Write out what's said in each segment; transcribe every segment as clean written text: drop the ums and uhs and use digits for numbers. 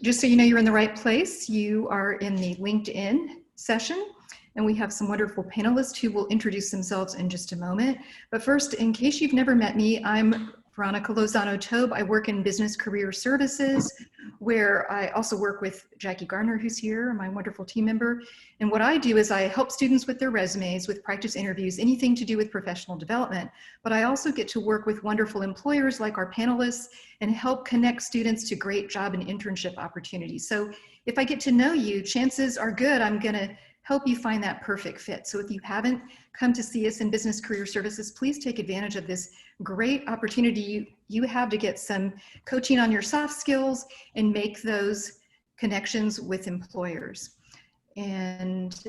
Just so you know, you're in the right place. You are in the LinkedIn session, and we have some wonderful panelists who will introduce themselves in just a moment. But first, in case you've never met me, I'm Veronica Lozano-Tobe. I work in business career services, where I also work with Jackie Garner, who's here, my wonderful team member. And what I do is I help students with their resumes, with practice interviews, anything to do with professional development. But I also get to work with wonderful employers like our panelists and help connect students to great job and internship opportunities. So if I get to know you, chances are good I'm gonna help you find that perfect fit. So if you haven't come to see us in Business Career Services, please take advantage of this great opportunity you have to get some coaching on your soft skills and make those connections with employers. And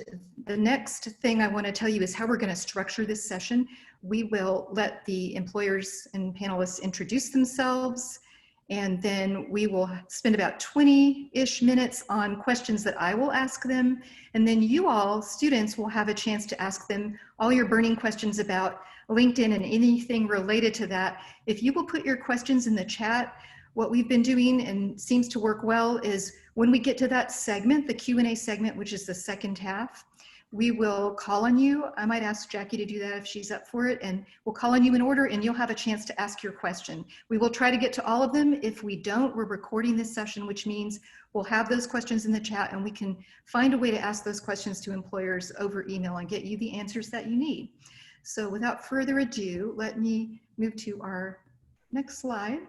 the next thing I want to tell you is how we're going to structure this session. We will let the employers and panelists introduce themselves, and then we will spend about 20-ish minutes on questions that I will ask them. And then you all, students, will have a chance to ask them all your burning questions about LinkedIn and anything related to that. If you will put your questions in the chat, what we've been doing and seems to work well is when we get to that segment, the Q&A segment, which is the second half, we will call on you. I might ask Jackie to do that if she's up for it, and we'll call on you in order and you'll have a chance to ask your question. We will try to get to all of them. If we don't, we're recording this session, which means we'll have those questions in the chat and we can find a way to ask those questions to employers over email and get you the answers that you need. So without further ado, let me move to our next slide.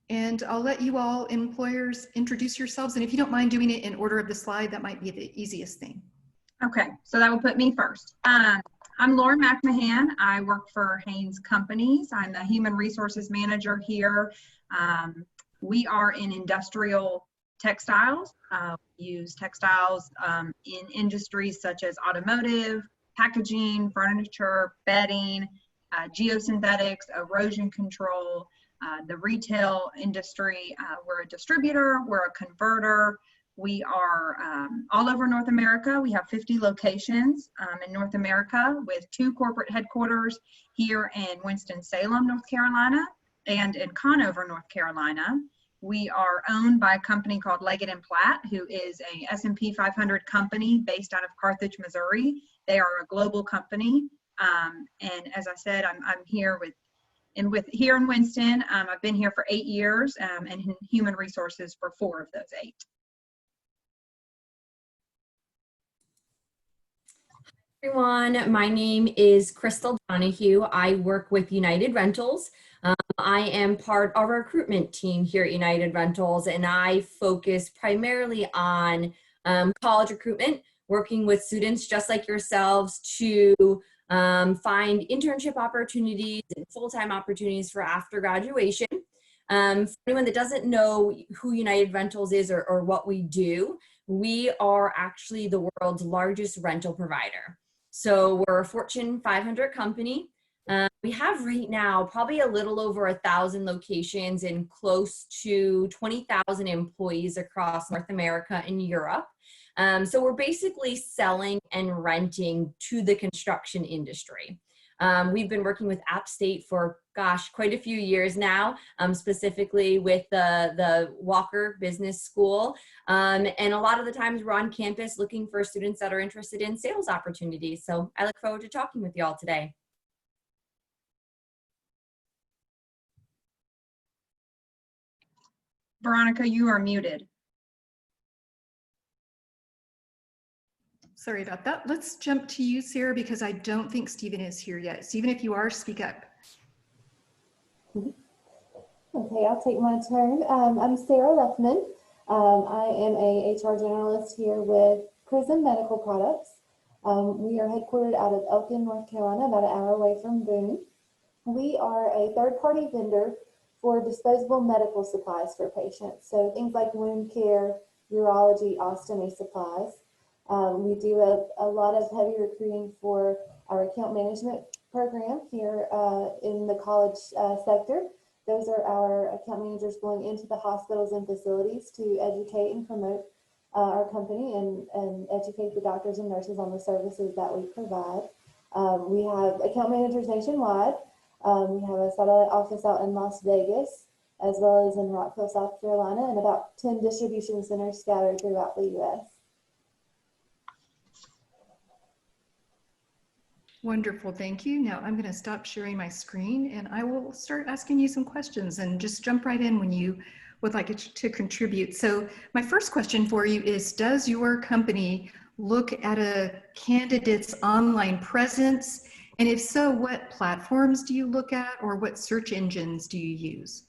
And I'll let you all employers introduce yourselves. And if you don't mind doing it in order of the slide, that might be the easiest thing. Okay, so that will put me first. I'm Laura McMahan. I work for Haynes Companies. I'm the Human Resources Manager here. We are in industrial textiles. We use textiles in industries such as automotive, packaging, furniture, bedding, geosynthetics, erosion control, the retail industry. We're a distributor, we're a converter. We are all over North America. We have 50 locations in North America with 2 corporate headquarters here in Winston-Salem, North Carolina, and in Conover, North Carolina. We are owned by a company called Leggett & Platt, who is a S&P 500 company based out of Carthage, Missouri. They are a global company. And as I said, I'm here here in Winston. I've been here for 8 years and in human resources for 4 of those 8. Everyone, my name is Krystal Donahue. I work with United Rentals. I am part of our recruitment team here at United Rentals, and I focus primarily on college recruitment, working with students just like yourselves to find internship opportunities and full-time opportunities for after graduation. For anyone that doesn't know who United Rentals is or what we do, we are actually the world's largest rental provider. So we're a Fortune 500 company. We have right now probably a little over 1,000 locations and close to 20,000 employees across North America and Europe. So we're basically selling and renting to the construction industry. We've been working with App State for, gosh, quite a few years now, specifically with the Walker Business School. And a lot of the times we're on campus looking for students that are interested in sales opportunities. So I look forward to talking with you all today. Veronica, you are muted. Sorry about that. Let's jump to you, Sarah, because I don't think Stephen is here yet. Stephen, if you are, speak up. Okay, I'll take my turn. I'm Sarah Luffman. I am a HR generalist here with Prism Medical Products. We are headquartered out of Elkin, North Carolina, about an hour away from Boone. We are a third-party vendor for disposable medical supplies for patients. So things like wound care, urology, ostomy supplies. We do a lot of heavy recruiting for our account management program here in the college sector. Those are our account managers going into the hospitals and facilities to educate and promote our company and educate the doctors and nurses on the services that we provide. We have account managers nationwide. We have a satellite office out in Las Vegas. as well as in Rockville, South Carolina, and about 10 distribution centers scattered throughout the U.S. Wonderful, thank you. Now I'm going to stop sharing my screen and I will start asking you some questions and just jump right in when you would like it to contribute. So my first question for you is, does your company look at a candidate's online presence? And if so, what platforms do you look at or what search engines do you use?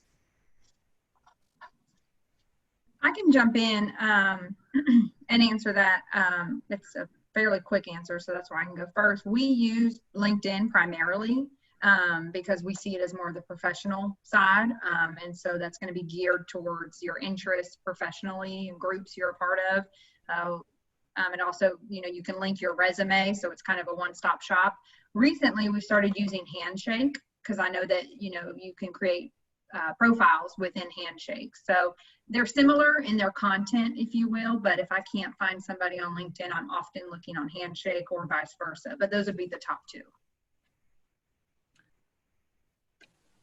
I can jump in and answer that. It's a fairly quick answer, so that's where I can go first. We use LinkedIn primarily because we see it as more of the professional side. And so that's going to be geared towards your interests professionally and groups you're a part of. And also, you can link your resume, so it's kind of a one-stop shop. Recently, we started using Handshake because I know that, you can create profiles within Handshake. So they're similar in their content, if you will, but if I can't find somebody on LinkedIn, I'm often looking on Handshake or vice versa, but those would be the top two.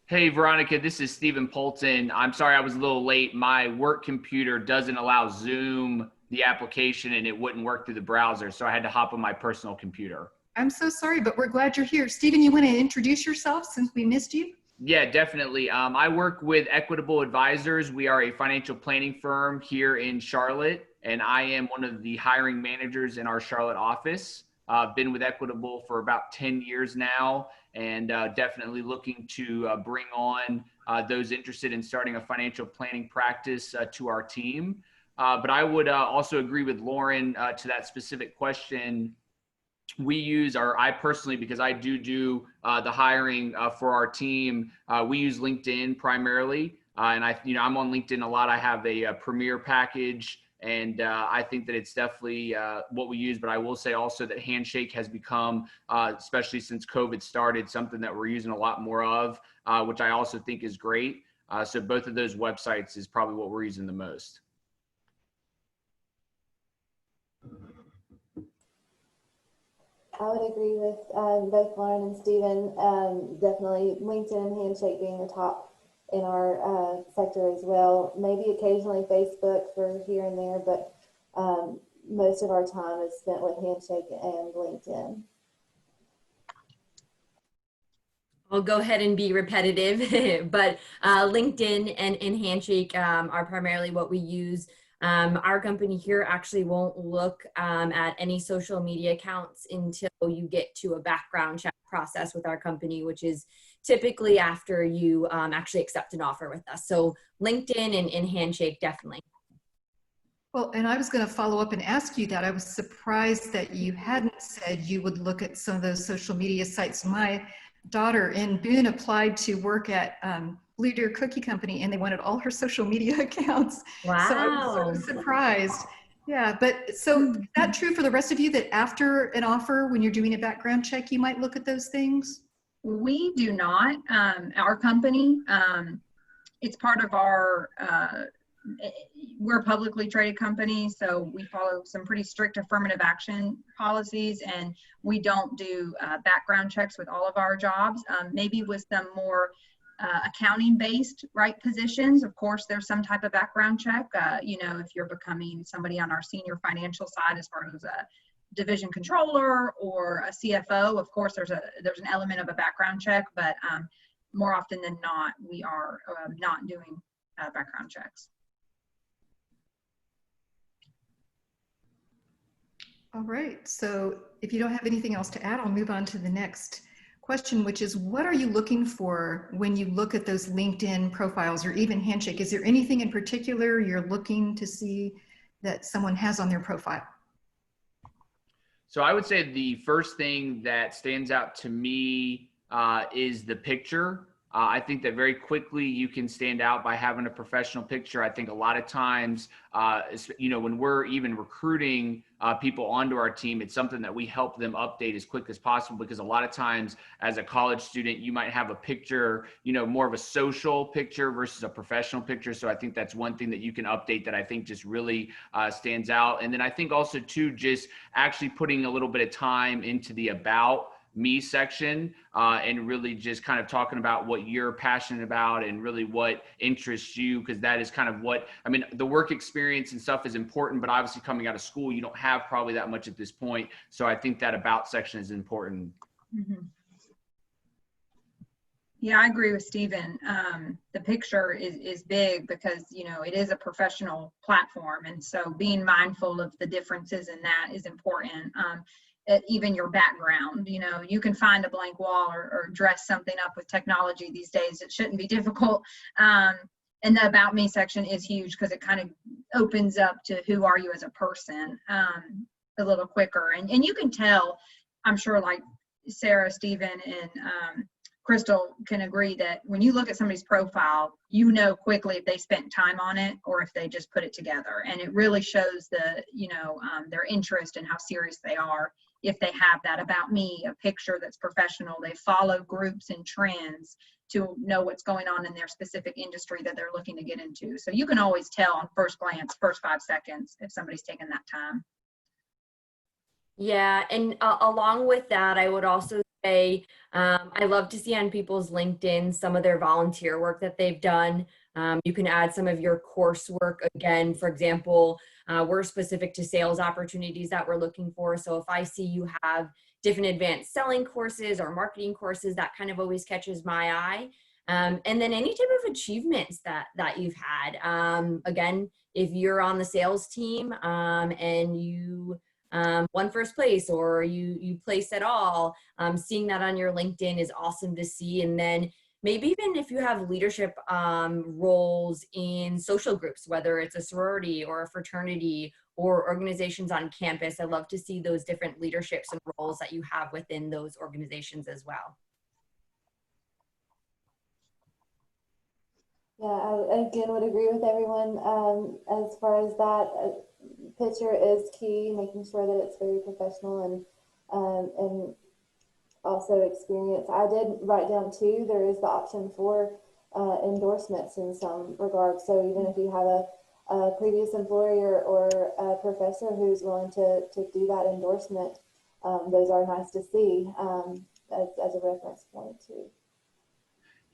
Hey, Veronica, this is Stephen Poulter. I'm sorry I was a little late. My work computer doesn't allow Zoom, the application, and it wouldn't work through the browser, so I had to hop on my personal computer. I'm so sorry, but we're glad you're here. Stephen, you want to introduce yourself since we missed you? Yeah, definitely. I work with Equitable Advisors. We are a financial planning firm here in Charlotte, and I am one of the hiring managers in our Charlotte office. I've been with Equitable for about 10 years now, and definitely looking to bring on those interested in starting a financial planning practice to our team. But I would also agree with Lauren to that specific question. We use, or I personally, because I do the hiring for our team, we use LinkedIn primarily. And I'm on LinkedIn a lot. I have a premier package, and I think that it's definitely what we use. But I will say also that Handshake has become, especially since COVID started, something that we're using a lot more of, which I also think is great. So both of those websites is probably what we're using the most. I would agree with both Lauren and Stephen. Definitely LinkedIn and Handshake being the top in our sector as well. Maybe occasionally Facebook for here and there, but most of our time is spent with Handshake and LinkedIn. I'll go ahead and be repetitive, but LinkedIn and Handshake are primarily what we use. Our company here actually won't look at any social media accounts until you get to a background check process with our company, which is typically after you actually accept an offer with us. So LinkedIn and Handshake, definitely. Well, and I was going to follow up and ask you that. I was surprised that you hadn't said you would look at some of those social media sites. My daughter in Boone applied to work at Blue Deer Cookie Company, and they wanted all her social media accounts. Wow. So I was sort of surprised. Yeah, but so is that true for the rest of you, that after an offer, when you're doing a background check, you might look at those things? We do not. Our company, it's part of our, we're a publicly traded company, so we follow some pretty strict affirmative action policies, and we don't do background checks with all of our jobs. Maybe with some more accounting based positions, of course there's some type of background check. If you're becoming somebody on our senior financial side as far as a division controller or a CFO, of course there's an element of a background check, but more often than not we are not doing background checks. All right, so if you don't have anything else to add, I'll move on to the next question, which is, what are you looking for when you look at those LinkedIn profiles or even Handshake? Is there anything in particular you're looking to see that someone has on their profile? So I would say the first thing that stands out to me is the picture. I think that very quickly you can stand out by having a professional picture. I think a lot of times, when we're even recruiting people onto our team, it's something that we help them update as quick as possible, because a lot of times as a college student, you might have a picture, more of a social picture versus a professional picture. So I think that's one thing that you can update that I think just really stands out. And then I think also too, just actually putting a little bit of time into the about me section and really just kind of talking about what you're passionate about and really what interests you, because that is kind of what, I mean, the work experience and stuff is important, but obviously coming out of school, you don't have probably that much at this point. So I think that about section is important. Mm-hmm. Yeah, I agree with Stephen. The picture is big because, you know, it is a professional platform. And so being mindful of the differences in that is important. Even your background, you know, you can find a blank wall or dress something up with technology these days. It shouldn't be difficult. And the About Me section is huge because it kind of opens up to who are you as a person a little quicker. And you can tell, I'm sure, like Sarah, Stephen, and Krystal can agree that when you look at somebody's profile, you know quickly if they spent time on it or if they just put it together. And it really shows the, you know, their interest and how serious they are. If they have that About Me, a picture that's professional, they follow groups and trends to know what's going on in their specific industry that they're looking to get into. So you can always tell on first glance, first 5 seconds, if somebody's taken that time. Yeah, and along with that, I would also say I love to see on people's LinkedIn some of their volunteer work that they've done. You can add some of your coursework. Again, for example, we're specific to sales opportunities that we're looking for. So if I see you have different advanced selling courses or marketing courses, that kind of always catches my eye. And then any type of achievements that you've had. Again, if you're on the sales team and you won first place or you placed at all, seeing that on your LinkedIn is awesome to see. And then maybe even if you have leadership roles in social groups, whether it's a sorority or a fraternity or organizations on campus, I love to see those different leaderships and roles that you have within those organizations as well. Yeah, I again would agree with everyone as far as that. Picture is key, making sure that it's very professional and also experience. I did write down too, there is the option for endorsements in some regards. So even if you have a previous employer or a professor who's willing to do that endorsement, those are nice to see as a reference point too.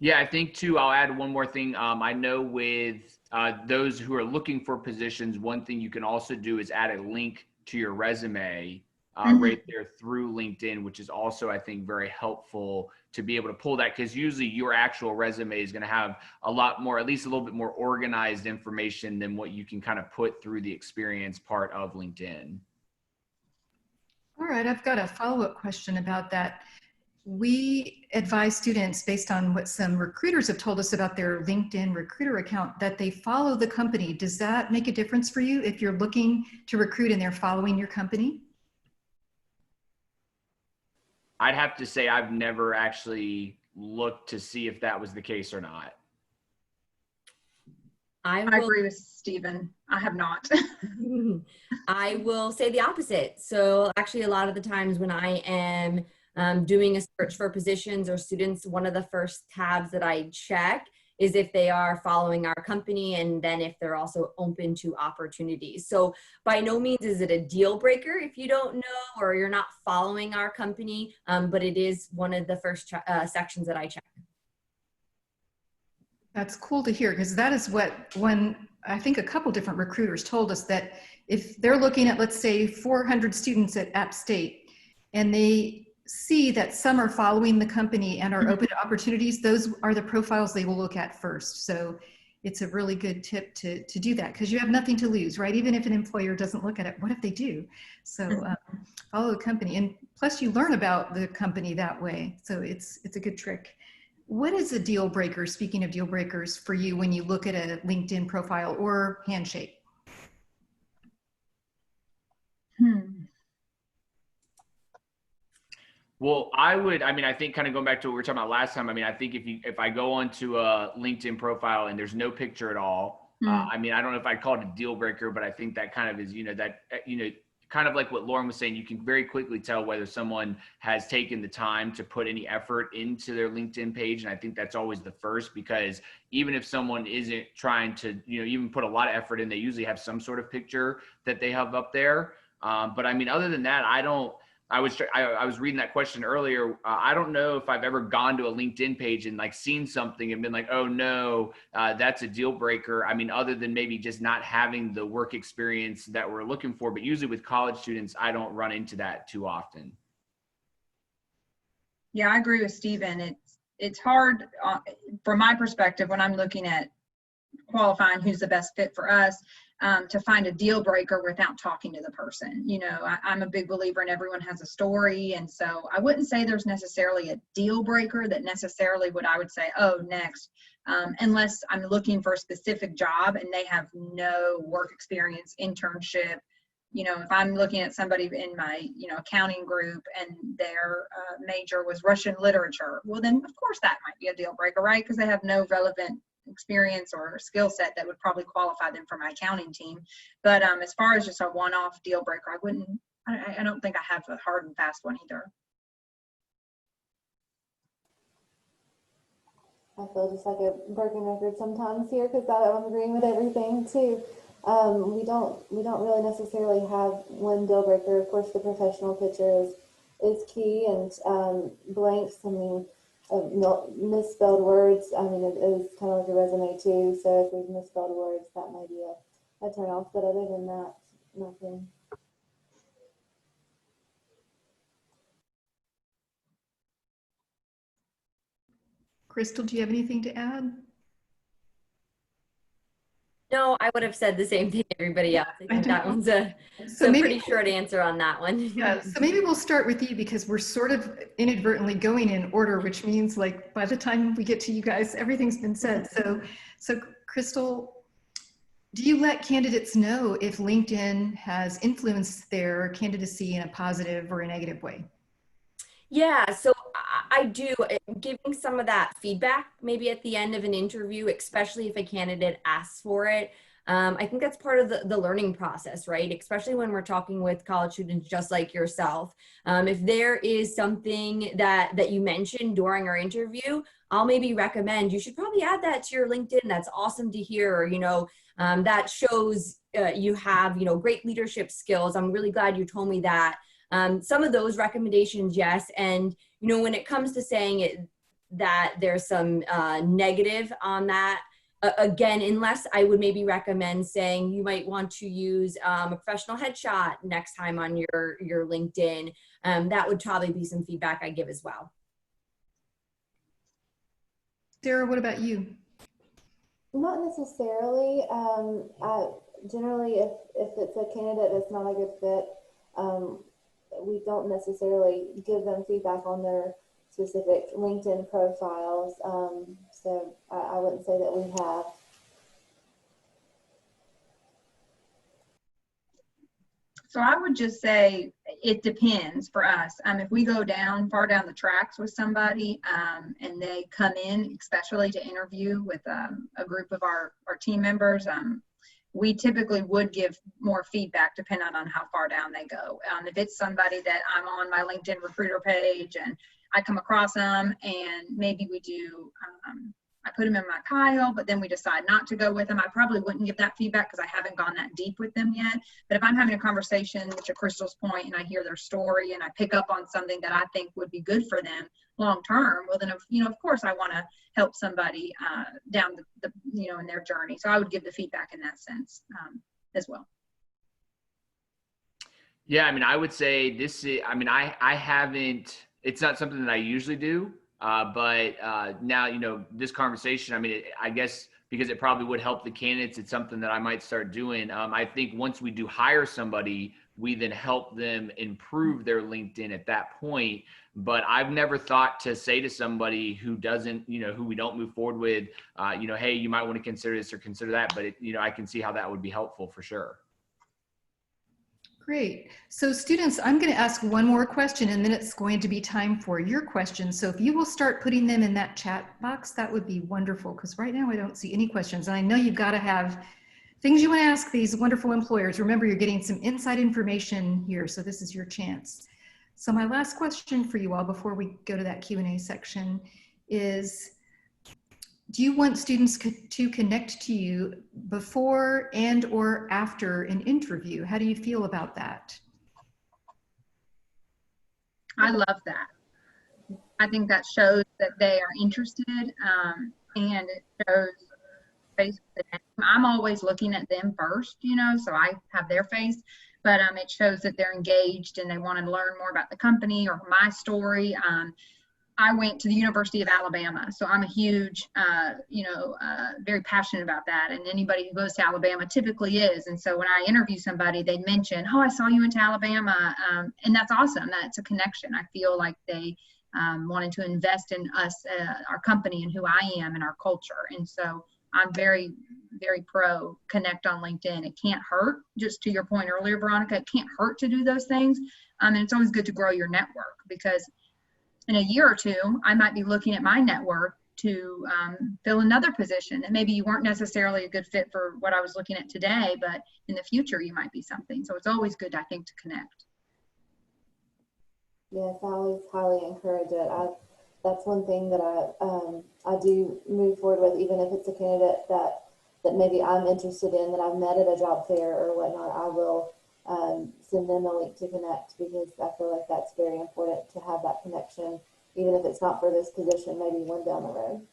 Yeah, I think too, I'll add one more thing. I know with those who are looking for positions, one thing you can also do is add a link to your resume right there through LinkedIn, which is also, I think, very helpful to be able to pull that, because usually your actual resume is going to have a lot more, at least a little bit more organized information than what you can kind of put through the experience part of LinkedIn. All right, I've got a follow-up question about that. We advise students based on what some recruiters have told us about their LinkedIn recruiter account that they follow the company. Does that make a difference for you if you're looking to recruit and they're following your company? I'd have to say I've never actually looked to see if that was the case or not. I agree with Stephen. I have not. I will say the opposite. So actually a lot of the times when I am doing a search for positions or students, one of the first tabs that I check is if they are following our company and then if they're also open to opportunities. So by no means is it a deal breaker if you don't know or you're not following our company, but it is one of the first sections that I check. That's cool to hear, because that is what I think a couple different recruiters told us, that if they're looking at, let's say, 400 students at App State and they see that some are following the company and are open to opportunities, those are the profiles they will look at first. So it's a really good tip to do that, because you have nothing to lose, right? Even if an employer doesn't look at it, what if they do? So follow the company, and plus you learn about the company that way. So it's a good trick. What is a deal breaker, speaking of deal breakers, for you when you look at a LinkedIn profile or Handshake? Well, I think kind of going back to what we were talking about last time, I think if I go onto a LinkedIn profile and there's no picture at all, I don't know if I'd call it a deal breaker, but I think that kind of is, kind of like what Lauren was saying, you can very quickly tell whether someone has taken the time to put any effort into their LinkedIn page. And I think that's always the first, because even if someone isn't trying to, even put a lot of effort in, they usually have some sort of picture that they have up there. But other than that, I was reading that question earlier. I don't know if I've ever gone to a LinkedIn page and like seen something and been like, oh no, that's a deal breaker. I mean, other than maybe just not having the work experience that we're looking for, but usually with college students, I don't run into that too often. Yeah, I agree with Stephen. It's hard from my perspective when I'm looking at qualifying who's the best fit for us, to find a deal breaker without talking to the person. You know, I'm a big believer in everyone has a story. And so I wouldn't say there's necessarily a deal breaker that necessarily would, I would say, oh, next, unless I'm looking for a specific job and they have no work experience, internship. You know, if I'm looking at somebody in my, you know, accounting group and their major was Russian literature, well, then of course that might be a deal breaker, right? Because they have no relevant experience or skill set that would probably qualify them for my accounting team. But as far as just a one-off deal breaker, I don't think I have a hard and fast one either. I feel just like a broken record sometimes here because I'm agreeing with everything too. We don't really necessarily have one deal breaker. Of course, the professional picture is key, and blanks. I mean, misspelled words. I mean, it is kind of like a resume too. So if there's misspelled words, that might be a turn off. But other than that, nothing. Krystal, do you have anything to add? No, I would have said the same thing everybody else. I think that one's a pretty short answer on that one. Yeah, so maybe we'll start with you because we're sort of inadvertently going in order, which means like by the time we get to you guys, everything's been said. So Krystal, do you let candidates know if LinkedIn has influenced their candidacy in a positive or a negative way? Yeah, so I do, giving some of that feedback maybe at the end of an interview, especially if a candidate asks for it. I think that's part of the learning process, right? Especially when we're talking with college students just like yourself. If there is something that you mentioned during our interview, I'll maybe recommend you should probably add that to your LinkedIn. That's awesome to hear, or, you know, that shows you have, you know, great leadership skills. I'm really glad you told me that. Some of those recommendations, yes. And, you know, when it comes to saying that there's some negative on that, again, unless I would maybe recommend saying you might want to use a professional headshot next time on your LinkedIn, that would probably be some feedback I give as well. Sarah, what about you? Not necessarily. Generally, if it's a candidate that's not a good fit, we don't necessarily give them feedback on their specific LinkedIn profiles. So I wouldn't say that we have. So I would just say it depends for us. If we go far down the tracks with somebody and they come in, especially to interview with a group of our team members, we typically would give more feedback depending on how far down they go. If it's somebody that I'm on my LinkedIn recruiter page and I come across them and maybe we do, I put them in my pile, but then we decide not to go with them, I probably wouldn't give that feedback because I haven't gone that deep with them yet. But if I'm having a conversation to Krystal's point and I hear their story and I pick up on something that I think would be good for them long term, well then, you know, of course I want to help somebody down the you know, in their journey. So I would give the feedback in that sense as well. Yeah, I mean, I would say this is, I mean, I haven't, it's not something that I usually do, but now, you know, this conversation, I mean, I guess because it probably would help the candidates, it's something that I might start doing. I think once we do hire somebody, we then help them improve their LinkedIn at that point. But I've never thought to say to somebody who doesn't, you know, who we don't move forward with, you know, hey, you might want to consider this or consider that. But, you know, I can see how that would be helpful for sure. Great. So students, I'm going to ask one more question and then it's going to be time for your questions. So if you will start putting them in that chat box, that would be wonderful because right now I don't see any questions. And I know you've got to have things you want to ask these wonderful employers. Remember, you're getting some inside information here, so this is your chance. So my last question for you all before we go to that Q&A section is, do you want students to connect to you before and or after an interview? How do you feel about that? I love that. I think that shows that they are interested, and it shows face with the name. I'm always looking at them first, so I have their face, but it shows that they're engaged and they want to learn more about the company or my story. I went to the University of Alabama, so I'm a huge, very passionate about that. And anybody who goes to Alabama typically is. And so when I interview somebody, they mention, "Oh, I saw you went to Alabama," and that's awesome. That's a connection. I feel like they wanted to invest in us, our company, and who I am and our culture. And so I'm very, very pro connect on LinkedIn. It can't hurt. Just to your point earlier, Veronica, it can't hurt to do those things. And it's always good to grow your network, because in a year or two, I might be looking at my network to fill another position that maybe you weren't necessarily a good fit for what I was looking at today, but in the future you might be something. So it's always good, I think, to connect. Yes, I always highly encourage it. That's one thing that I do move forward with, even if it's a candidate that maybe I'm interested in, that I've met at a job fair or whatnot. I will send them a link to connect, because I feel like that's very important to have that connection, even if it's not for this position, maybe one down the road.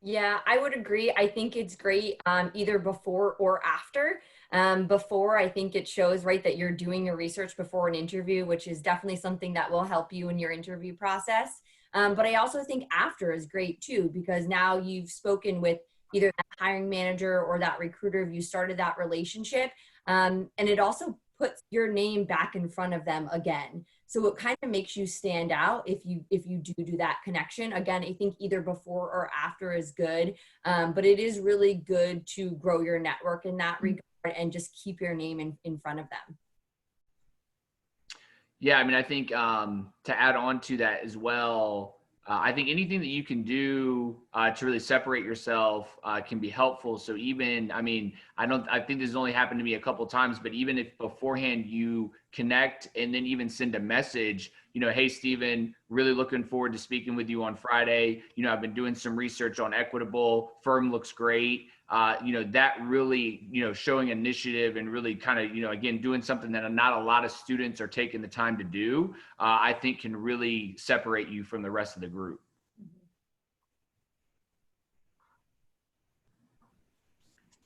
Yeah, I would agree. I think it's great either before or after. Before, I think it shows, right, that you're doing your research before an interview, which is definitely something that will help you in your interview process. But I also think after is great too, because now you've spoken with either that hiring manager or that recruiter, you started that relationship. And it also puts your name back in front of them again. So it kind of makes you stand out if you do that connection. Again, I think either before or after is good, but it is really good to grow your network in that regard and just keep your name in front of them. Yeah, I mean, I think to add on to that as well, I think anything that you can do to really separate yourself can be helpful. So even, I mean, I think this has only happened to me a couple of times, but even if beforehand you connect and then even send a message, hey, Stephen, really looking forward to speaking with you on Friday. I've been doing some research on Equitable. Firm looks great. That really, showing initiative and really kind of, again, doing something that not a lot of students are taking the time to do, I think can really separate you from the rest of the group.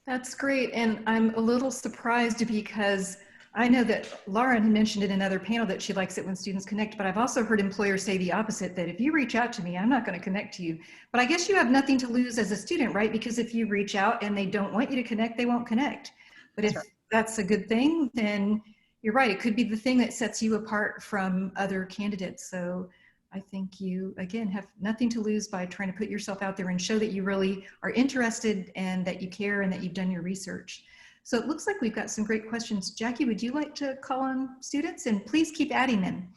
That's great. And I'm a little surprised because I know that Lauren mentioned in another panel that she likes it when students connect, but I've also heard employers say the opposite, that if you reach out to me, I'm not going to connect to you. But I guess you have nothing to lose as a student, right? Because if you reach out and they don't want you to connect, they won't connect. But if that's a good thing, then you're right. It could be the thing that sets you apart from other candidates. So I think you, again, have nothing to lose by trying to put yourself out there and show that you really are interested and that you care and that you've done your research. So it looks like we've got some great questions. Jackie, would you like to call on students? And please keep adding them.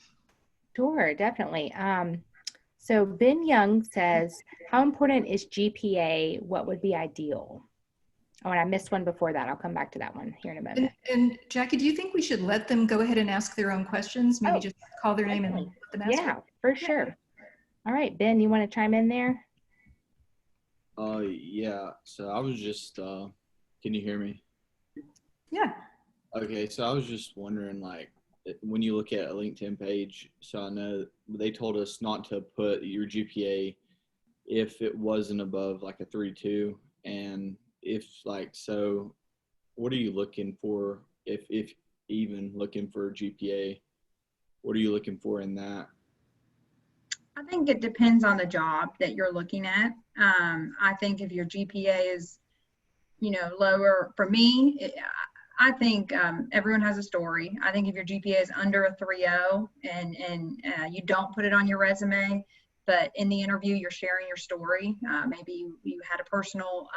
Sure, definitely. So Ben Young says, how important is GPA? What would be ideal? Oh, and I missed one before that. I'll come back to that one here in a moment. And Jackie, do you think we should let them go ahead and ask their own questions? Maybe just call their name and let them ask. Yeah, for sure. All right, Ben, you want to chime in there? Yeah. So I was just, can you hear me? Yeah. Okay. So I was just wondering, like, when you look at a LinkedIn page, so I know they told us not to put your GPA if it wasn't above like a 3.2, and if like, so what are you looking for? If even looking for a GPA, what are you looking for in that? I think it depends on the job that you're looking at. I think if your GPA is, lower, for me, I think everyone has a story. I think if your GPA is under a 3.0 and you don't put it on your resume, but in the interview you're sharing your story, maybe you had a personal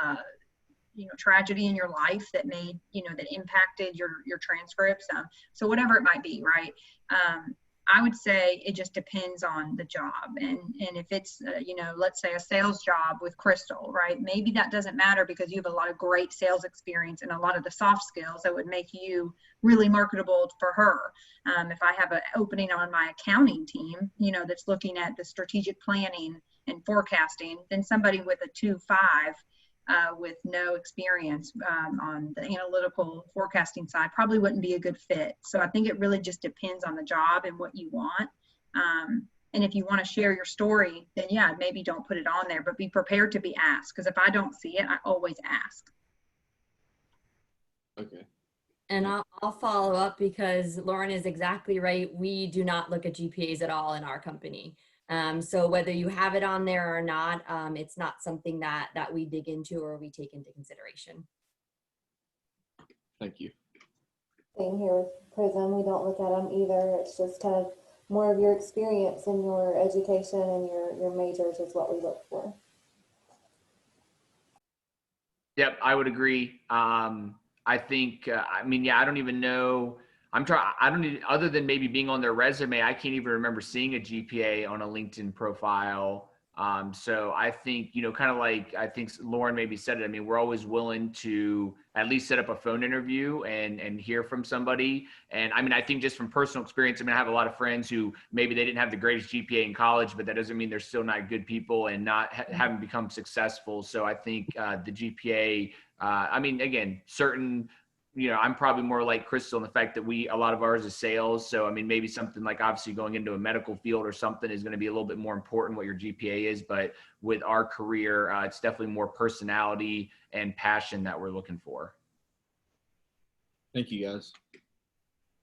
tragedy in your life that made, that impacted your transcripts. So whatever it might be, right? I would say it just depends on the job. And if it's, let's say a sales job with Krystal, right? Maybe that doesn't matter because you have a lot of great sales experience and a lot of the soft skills that would make you really marketable for her. If I have an opening on my accounting team, that's looking at the strategic planning and forecasting, then somebody with a 2.5 with no experience on the analytical forecasting side probably wouldn't be a good fit. So I think it really just depends on the job and what you want. And if you want to share your story, then yeah, maybe don't put it on there, but be prepared to be asked. Because if I don't see it, I always ask. Okay. And I'll follow up because Lauren is exactly right. We do not look at GPAs at all in our company. So whether you have it on there or not, it's not something that we dig into or we take into consideration. Thank you. Same here with Prism. We don't look at them either. It's just kind of more of your experience and your education and your majors is what we look for. Yep, I would agree. I think, I mean, yeah, I don't even know. I don't need, other than maybe being on their resume, I can't even remember seeing a GPA on a LinkedIn profile. So I think, you know, kind of like, I think Lauren maybe said it. I mean, we're always willing to at least set up a phone interview and hear from somebody. And I mean, I think just from personal experience, I mean, I have a lot of friends who maybe they didn't have the greatest GPA in college, but that doesn't mean they're still not good people and not haven't become successful. So I think the GPA, I mean, again, certain, you know, I'm probably more like Krystal in the fact that a lot of ours is sales. So, I mean, maybe something like obviously going into a medical field or something is going to be a little bit more important what your GPA is. But with our career, it's definitely more personality and passion that we're looking for. Thank you, guys.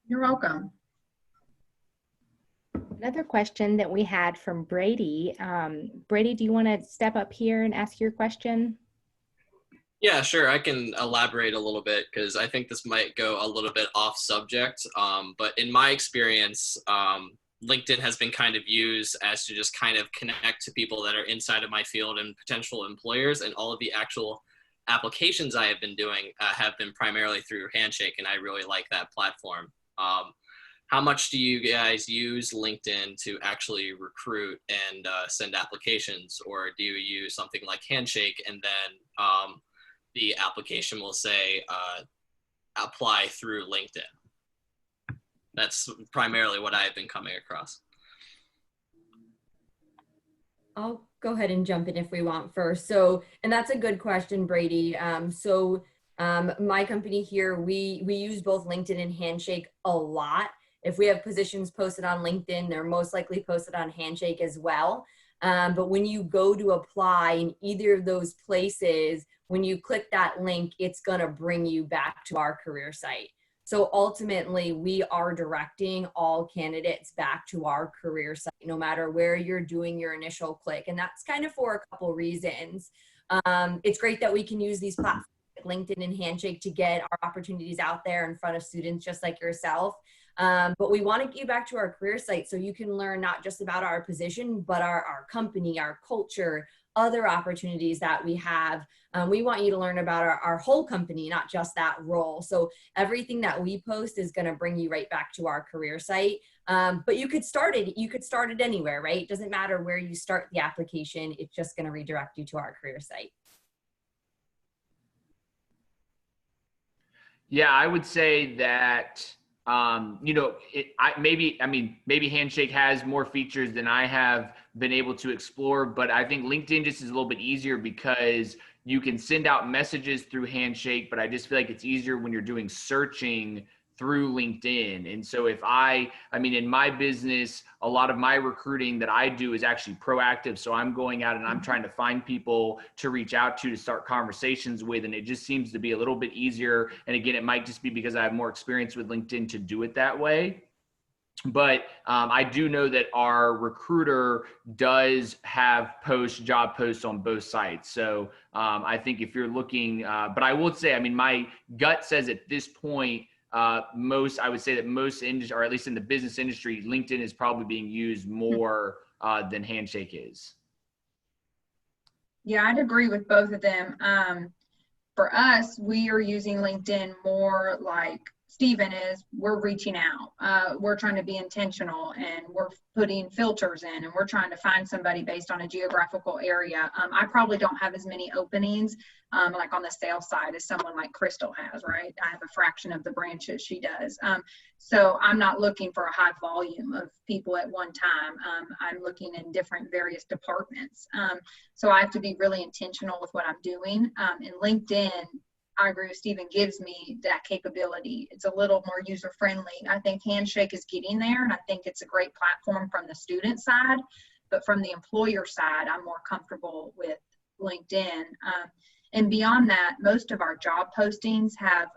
You're welcome. Another question that we had from Brady. Brady, do you want to step up here and ask your question? Yeah, sure. I can elaborate a little bit because I think this might go a little bit off subject. But in my experience, LinkedIn has been kind of used as to just kind of connect to people that are inside of my field and potential employers, and all of the actual applications I have been doing have been primarily through Handshake, and I really like that platform. How much do you guys use LinkedIn to actually recruit and send applications, or do you use something like Handshake and then the application will say apply through LinkedIn? That's primarily what I've been coming across. I'll go ahead and jump in if we want first. So, and that's a good question, Brady. My company here, we use both LinkedIn and Handshake a lot. If we have positions posted on LinkedIn, they're most likely posted on Handshake as well. But when you go to apply in either of those places, when you click that link, it's going to bring you back to our career site. So ultimately, we are directing all candidates back to our career site, no matter where you're doing your initial click. And that's kind of for a couple reasons. It's great that we can use these platforms like LinkedIn and Handshake to get our opportunities out there in front of students just like yourself. But we want to get you back to our career site so you can learn not just about our position, but our company, our culture, other opportunities that we have. We want you to learn about our whole company, not just that role. So everything that we post is going to bring you right back to our career site. But you could start it anywhere, right? It doesn't matter where you start the application. It's just going to redirect you to our career site. Yeah, I would say that, you know, maybe Handshake has more features than I have been able to explore, but I think LinkedIn just is a little bit easier because you can send out messages through Handshake, but I just feel like it's easier when you're doing searching through LinkedIn. And so in my business, a lot of my recruiting that I do is actually proactive. So I'm going out and I'm trying to find people to reach out to start conversations with. And it just seems to be a little bit easier. And again, it might just be because I have more experience with LinkedIn to do it that way. But I do know that our recruiter does have job posts on both sites. So I think if you're looking, but I would say, my gut says at this point, I would say that most industry, or at least in the business industry, LinkedIn is probably being used more than Handshake is. Yeah, I'd agree with both of them. For us, we are using LinkedIn more like Stephen is. We're reaching out. We're trying to be intentional, and we're putting filters in, and we're trying to find somebody based on a geographical area. I probably don't have as many openings like on the sales side as someone like Krystal has, right? I have a fraction of the branches she does. So I'm not looking for a high volume of people at one time. I'm looking in different various departments. So I have to be really intentional with what I'm doing. And LinkedIn, I agree with Stephen, gives me that capability. It's a little more user friendly. I think Handshake is getting there, and I think it's a great platform from the student side, but from the employer side, I'm more comfortable with LinkedIn. And beyond that, most of our job postings have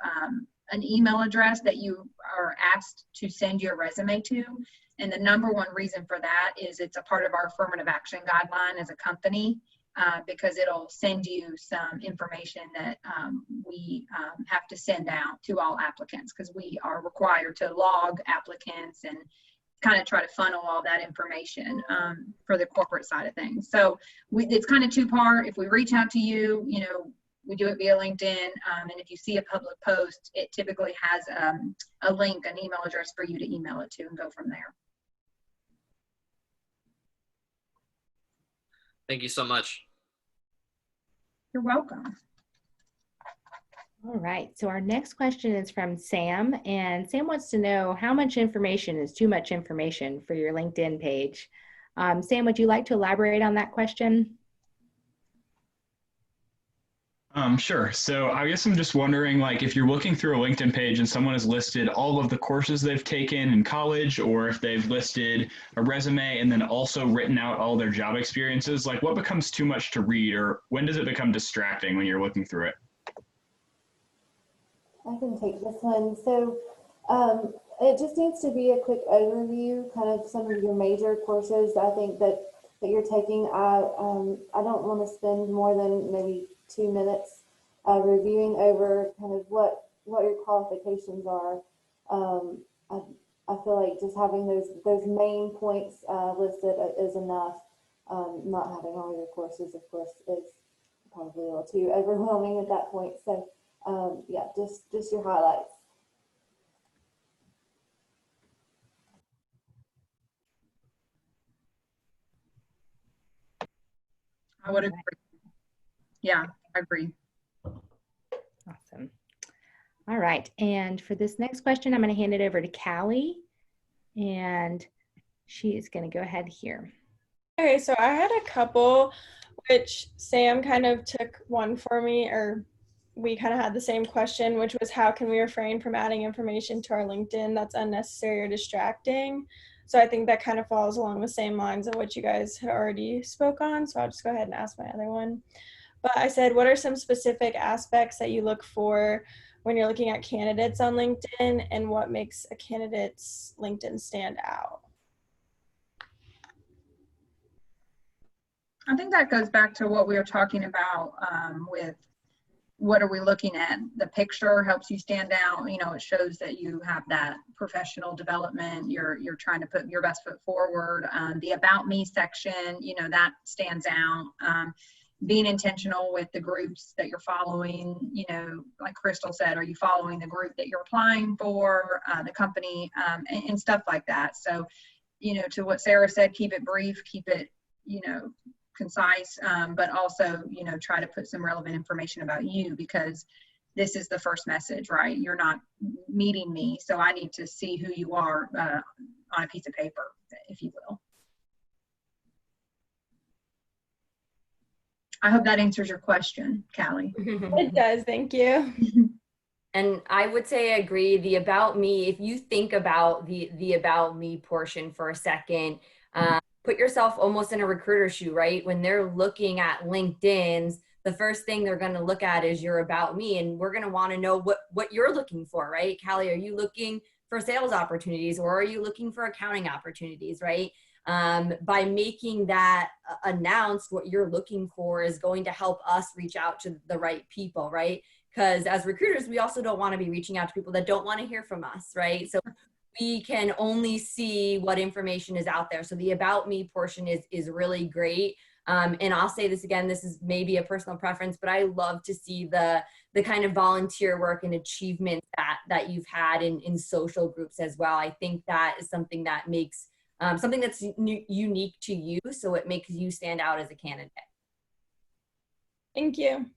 an email address that you are asked to send your resume to. And the number one reason for that is it's a part of our affirmative action guideline as a company. Because it'll send you some information that we have to send out to all applicants, because we are required to log applicants and kind of try to funnel all that information for the corporate side of things. So it's kind of two-part. If we reach out to you, you know, we do it via LinkedIn, and if you see a public post, it typically has a link, an email address for you to email it to and go from there. Thank you so much. You're welcome. All right, so our next question is from Sam, and Sam wants to know how much information is too much information for your LinkedIn page. Sam, would you like to elaborate on that question? Sure. So I guess I'm just wondering, like, if you're looking through a LinkedIn page and someone has listed all of the courses they've taken in college, or if they've listed a resume and then also written out all their job experiences, like what becomes too much to read, or when does it become distracting when you're looking through it? I can take this one. So it just needs to be a quick overview, kind of some of your major courses I think that you're taking. I don't want to spend more than maybe 2 minutes reviewing over kind of what your qualifications are. I feel like just having those main points listed is enough. Not having all your courses, of course, is probably a little too overwhelming at that point. So yeah, just your highlights. I would agree. Yeah, I agree. Awesome. All right, and for this next question, I'm going to hand it over to Callie, and she is going to go ahead here. Okay, so I had a couple, which Sam kind of took one for me, or we kind of had the same question, which was how can we refrain from adding information to our LinkedIn that's unnecessary or distracting? So I think that kind of falls along the same lines of what you guys had already spoke on. So I'll just go ahead and ask my other one. But I said, what are some specific aspects that you look for when you're looking at candidates on LinkedIn, and what makes a candidate's LinkedIn stand out? I think that goes back to what we were talking about with what are we looking at. The picture helps you stand out. You know, it shows that you have that professional development. You're trying to put your best foot forward. The About Me section, you know, that stands out. Being intentional with the groups that you're following, you know, like Krystal said, are you following the group that you're applying for, the company, and stuff like that. So, you know, to what Sarah said, keep it brief, keep it, you know, concise, but also, you know, try to put some relevant information about you, because this is the first message, right? You're not meeting me, so I need to see who you are on a piece of paper, if you will. I hope that answers your question, Callie. It does, thank you. And I would say I agree. The About Me, if you think about the About Me portion for a second, put yourself almost in a recruiter's shoe, right? When they're looking at LinkedIn's, the first thing they're going to look at is your About Me, and we're going to want to know what you're looking for, right? Callie, are you looking for sales opportunities, or are you looking for accounting opportunities, right? By making that announced, what you're looking for is going to help us reach out to the right people, right? Because as recruiters, we also don't want to be reaching out to people that don't want to hear from us, right? So we can only see what information is out there. So the About Me portion is really great. And I'll say this again, this is maybe a personal preference, but I love to see the kind of volunteer work and achievement that you've had in social groups as well. I think that is something that makes something that's unique to you, so it makes you stand out as a candidate. Thank you.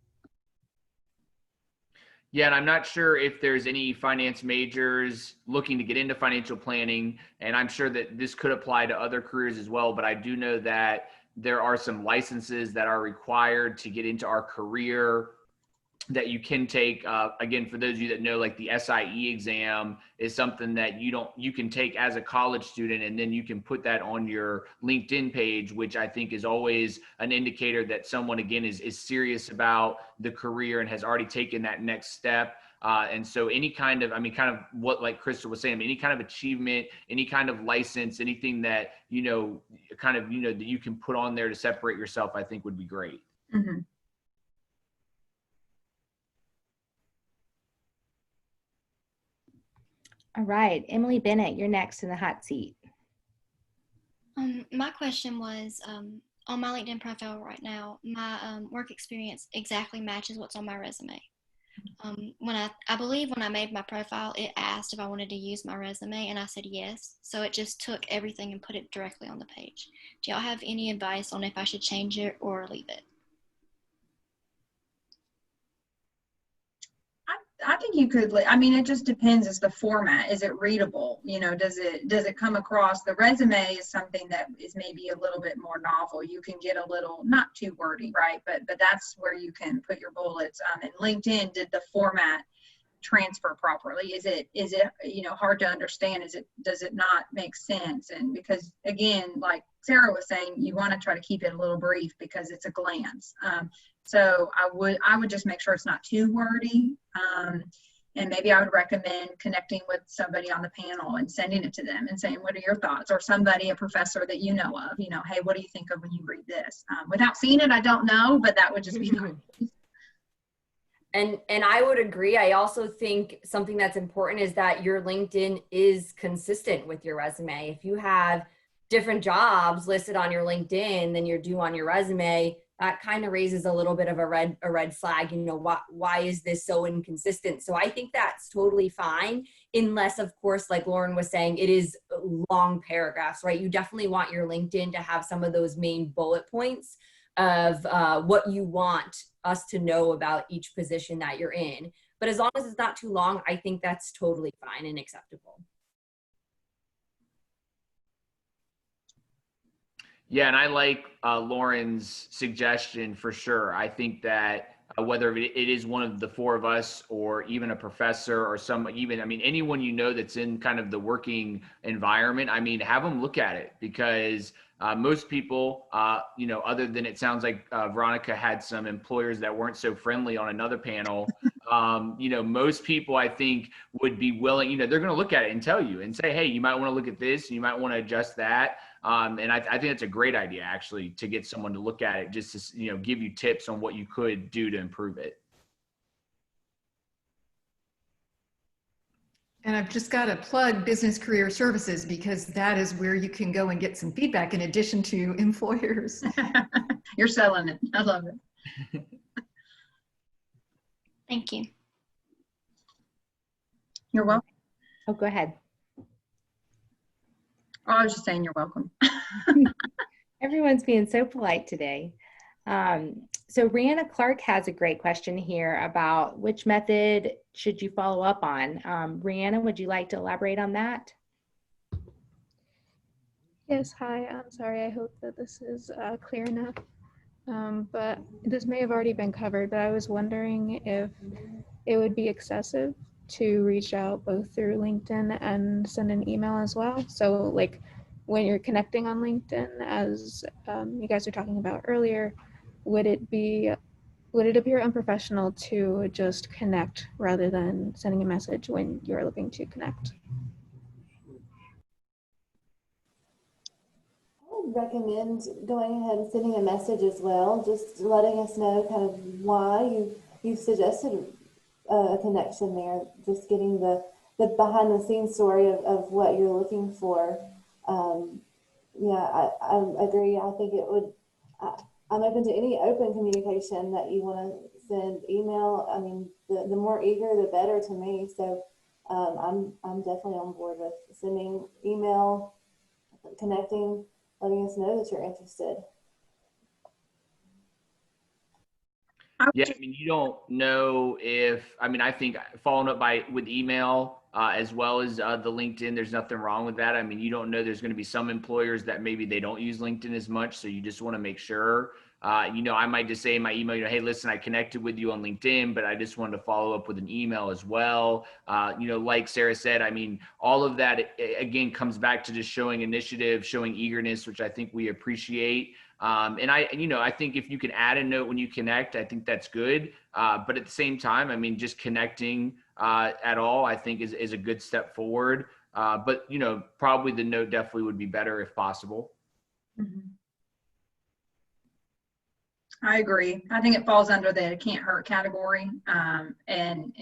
Yeah, and I'm not sure if there's any finance majors looking to get into financial planning, and I'm sure that this could apply to other careers as well, but I do know that there are some licenses that are required to get into our career that you can take. Again, for those of you that know, like the SIE exam is something that you can take as a college student, and then you can put that on your LinkedIn page, which I think is always an indicator that someone, again, is serious about the career and has already taken that next step. And so any kind of, kind of what, like Krystal was saying, any kind of achievement, any kind of license, anything that, that you can put on there to separate yourself, I think would be great. Mm-hmm. All right, Emily Bennett, you're next in the hot seat. My question was, on my LinkedIn profile right now, my work experience exactly matches what's on my resume. When I believe when I made my profile, it asked if I wanted to use my resume, and I said yes. So it just took everything and put it directly on the page. Do y'all have any advice on if I should change it or leave it? I think you could, it just depends. Is the format, is it readable? Does it come across? The resume is something that is maybe a little bit more novel. You can get a little, not too wordy, right? But that's where you can put your bullets. And LinkedIn, did the format transfer properly? Is it hard to understand? Does it not make sense? And because, again, like Sarah was saying, you want to try to keep it a little brief because it's a glance. So I would just make sure it's not too wordy. And maybe I would recommend connecting with somebody on the panel and sending it to them and saying, what are your thoughts? Or somebody, a professor that you know of, hey, what do you think of when you read this? Without seeing it, I don't know, but that would just be nice. And I would agree. I also think something that's important is that your LinkedIn is consistent with your resume. If you have different jobs listed on your LinkedIn than you're due on your resume, that kind of raises a little bit of a red flag. Why is this so inconsistent? So I think that's totally fine, unless, of course, like Lauren was saying, it is long paragraphs, right? You definitely want your LinkedIn to have some of those main bullet points of what you want us to know about each position that you're in. But as long as it's not too long, I think that's totally fine and acceptable. Yeah, and I like Lauren's suggestion for sure. I think that whether it is one of the four of us or even a professor or anyone that's in kind of the working environment, have them look at it, because most people, other than it sounds like Veronica had some employers that weren't so friendly on another panel, most people I think would be willing, they're going to look at it and tell you and say, hey, you might want to look at this, you might want to adjust that. And I think that's a great idea, actually, to get someone to look at it, just to, give you tips on what you could do to improve it. And I've just got to plug Business Career Services, because that is where you can go and get some feedback in addition to employers. You're selling it. I love it. Thank you. You're welcome. Oh, go ahead. Oh, I was just saying you're welcome. Everyone's being so polite today. So Rihanna Clark has a great question here about which method should you follow up on. Rihanna, would you like to elaborate on that? Yes, hi, I'm sorry. I hope that this is clear enough. But this may have already been covered, but I was wondering if it would be excessive to reach out both through LinkedIn and send an email as well. So like when you're connecting on LinkedIn, as you guys were talking about earlier, would it appear unprofessional to just connect rather than sending a message when you're looking to connect? I would recommend going ahead and sending a message as well, just letting us know kind of why you've suggested a connection there, just getting the behind the scenes story of what you're looking for. Yeah, I agree. I think it would, I'm open to any open communication that you want to send. Email, the more eager, the better to me. So I'm definitely on board with sending email, connecting, letting us know that you're interested. Yeah, I mean, you don't know if, I mean, I think following up with email as well as the LinkedIn, there's nothing wrong with that. I mean, you don't know, there's going to be some employers that maybe they don't use LinkedIn as much. So you just want to make sure, I might just say in my email, hey, listen, I connected with you on LinkedIn, but I just wanted to follow up with an email as well. Like Sarah said, I mean, all of that, again, comes back to just showing initiative, showing eagerness, which I think we appreciate. I think if you can add a note when you connect, I think that's good. But at the same time, I mean, just connecting at all, I think is a good step forward. But probably the note definitely would be better if possible. Mm-hmm. I agree. I think it falls under the can't hurt category. And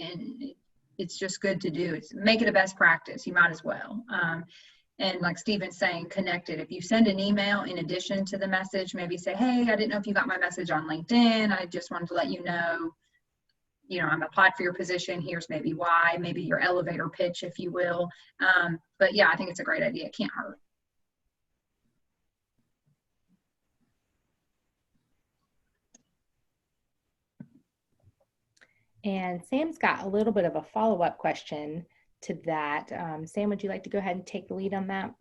it's just good to do. It's make it a best practice. You might as well. And like Stephen's saying, connect it. If you send an email in addition to the message, maybe say, hey, I didn't know if you got my message on LinkedIn. I just wanted to let you know, I'm applied for your position. Here's maybe why, maybe your elevator pitch, if you will. But yeah, I think it's a great idea. It can't hurt. And Sam's got a little bit of a follow-up question to that. Sam, would you like to go ahead and take the lead on that?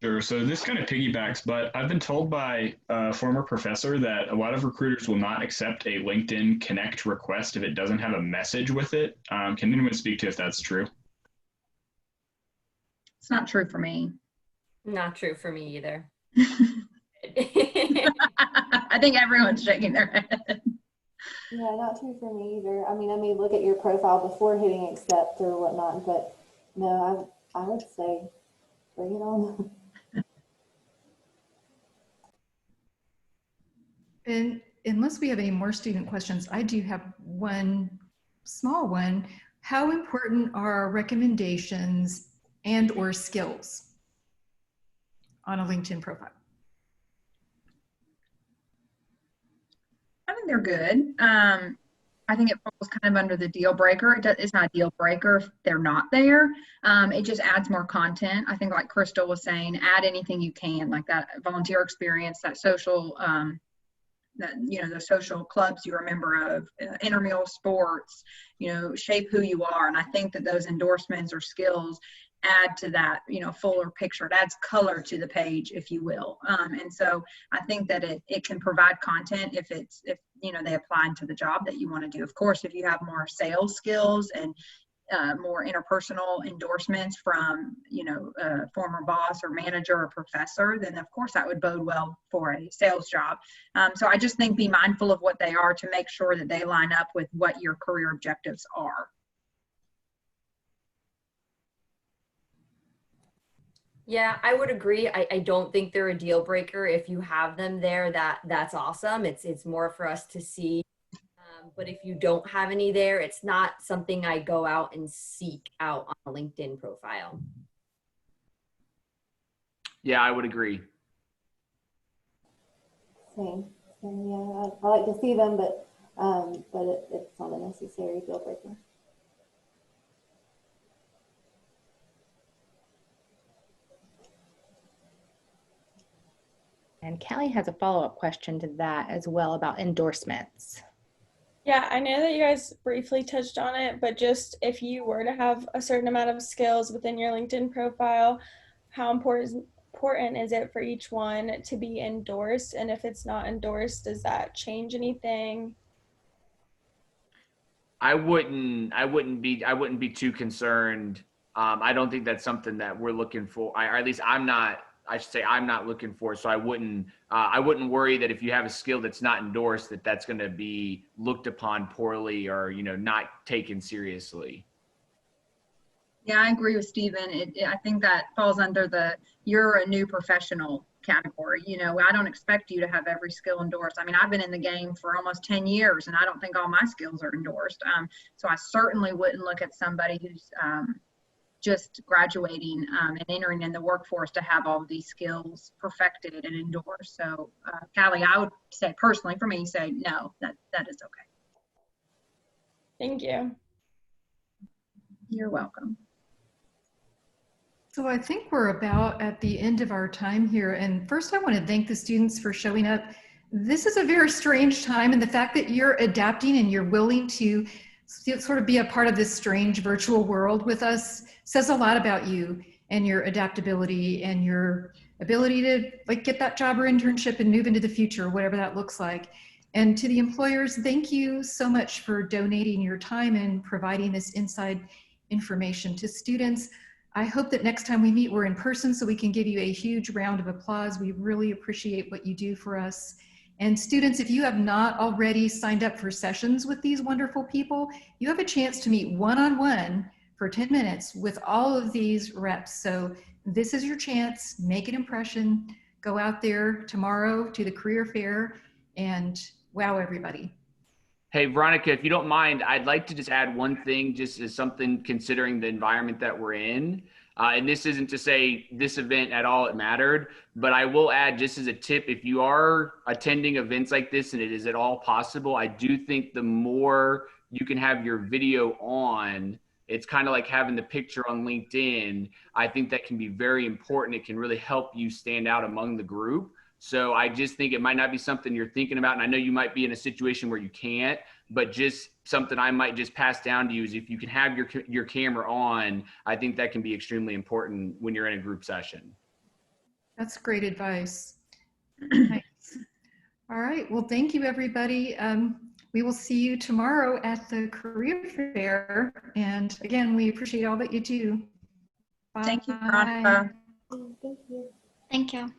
Sure. So this kind of piggybacks, but I've been told by a former professor that a lot of recruiters will not accept a LinkedIn Connect request if it doesn't have a message with it. Can anyone speak to if that's true? It's not true for me. Not true for me either. I think everyone's shaking their head. Yeah, not true for me either. I mean, I may look at your profile before hitting accept or whatnot, but no, I would say bring it on. And unless we have any more student questions, I do have one small one. How important are recommendations and or skills on a LinkedIn profile? I think they're good. I think it falls kind of under the deal breaker. It's not a deal breaker if they're not there. It just adds more content. I think like Krystal was saying, add anything you can, like that volunteer experience, that social, the social clubs you're a member of, intramural sports, shape who you are. And I think that those endorsements or skills add to that, fuller picture. It adds color to the page, if you will. And so I think that it can provide content if they apply into the job that you want to do. Of course, if you have more sales skills and more interpersonal endorsements from, a former boss or manager or professor, then of course that would bode well for a sales job. So I just think be mindful of what they are to make sure that they line up with what your career objectives are. Yeah, I would agree. I don't think they're a deal breaker. If you have them there, that's awesome. It's more for us to see. But if you don't have any there, it's not something I go out and seek out on a LinkedIn profile. Yeah, I would agree. Same. Yeah, I like to see them, but it's not a necessary deal breaker. And Callie has a follow-up question to that as well about endorsements. Yeah, I know that you guys briefly touched on it, but just if you were to have a certain amount of skills within your LinkedIn profile, how important is it for each one to be endorsed? And if it's not endorsed, does that change anything? I wouldn't be too concerned. I don't think that's something that we're looking for. Or at least I'm not looking for. So I wouldn't worry that if you have a skill that's not endorsed, that's going to be looked upon poorly or, not taken seriously. Yeah, I agree with Stephen. I think that falls under you're a new professional category. I don't expect you to have every skill endorsed. I mean, I've been in the game for almost 10 years and I don't think all my skills are endorsed. So I certainly wouldn't look at somebody who's just graduating and entering in the workforce to have all of these skills perfected and endorsed. So Callie, I would say personally for me, say no, that is okay. Thank you. You're welcome. So I think we're about at the end of our time here. And first I want to thank the students for showing up this is a very strange time, and the fact that you're adapting and you're willing to sort of be a part of this strange virtual world with us says a lot about you and your adaptability and your ability to like get that job or internship and move into the future, whatever that looks like. And to the employers, thank you so much for donating your time and providing this inside information. To students, I hope that next time we meet, we're in person so we can give you a huge round of applause. We really appreciate what you do for us. And students, if you have not already signed up for sessions with these wonderful people, you have a chance to meet one-on-one for 10 minutes with all of these reps. So this is your chance, make an impression, go out there tomorrow to the career fair and wow everybody. Hey, Veronica, if you don't mind, I'd like to just add one thing, just as something considering the environment that we're in. And this isn't to say this event at all, it mattered, but I will add just as a tip, if you are attending events like this and it is at all possible, I do think the more you can have your video on, it's kind of like having the picture on LinkedIn. I think that can be very important. It can really help you stand out among the group. So I just think it might not be something you're thinking about. And I know you might be in a situation where you can't, but just something I might just pass down to you is if you can have your camera on, I think that can be extremely important when you're in a group session. That's great advice. Nice. All right, well, thank you everybody. We will see you tomorrow at the career fair. And again, we appreciate all that you do. Bye. Thank you, Veronica. Thank you. Thank you.